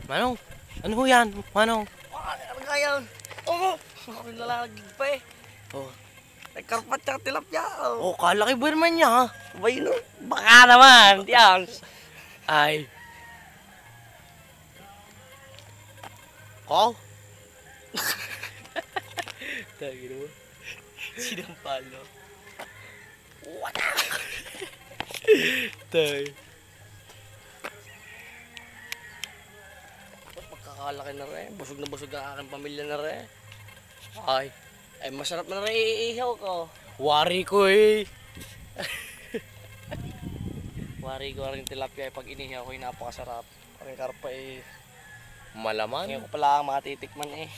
Manong, ano ho yan? Manong? Ano nga yan? Oo! Ako nalalagig pa eh. Oh, May karpat tsaka tilapia. Oh. oh kalaki ba naman niya ha? Ba yun oh? Baka naman. Yan. Ay. Ko? Tagi mo. Sinampalo. Wala! Tay. Ba't magkakalaki na rin? Busog na busog ang aking pamilya na rin. Ay. Ay masarap na rin iihaw ko. Wari ko eh. Wari ko rin tilapia pag inihaw ko yung napakasarap. Ang karpa eh. Malaman. Ngayon ko pala matitikman eh.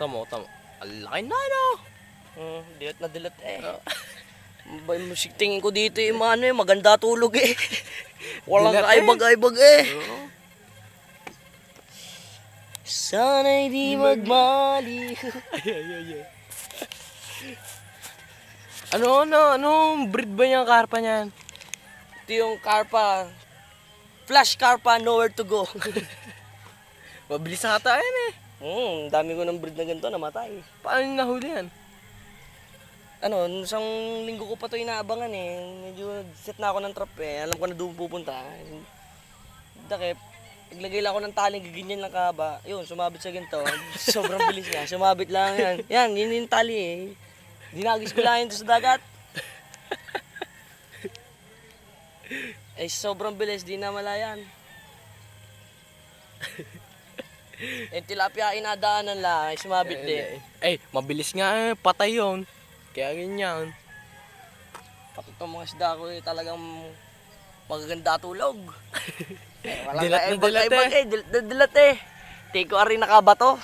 Tamo. Ang laki na no. Dilat na dilat eh. Bay, tingin ko dito yung ano eh, maganda tulog eh. Walang Dilat eh. kaibag-aibag eh. Sana'y di magmali. Anong breed ba niyang karpa niyan? Ito yung karpa. Flash karpa, nowhere to go. Mabilis sa kata yan eh. Dami ko ng breed na ganito, namatay. Paano yung nahuli yan? Ano, isang linggo ko pa ito inaabangan eh. Medyo set na ako ng trap eh. Alam ko na doon pupunta. Dakip, naglagay lang ako ng taling gaganyan lang kahaba. Yun, sumabit sa ganito. Sobrang bilis niya. Sumabit lang yan. Yun yung tali eh. Dinagis ko lang yun sa dagat. Eh, sobrang bilis, di na malayan. Eh, tilapia inadaanan lang, ay sumabit din. Eh, mabilis nga eh. Patay yun. Kaya ganyan. Pati itong mga isda ko eh, talagang magaganda tulog. Eh, walang Dilat na dilat kaibag-aibag eh. Dilat na dilat eh. Tiko rin nakabato.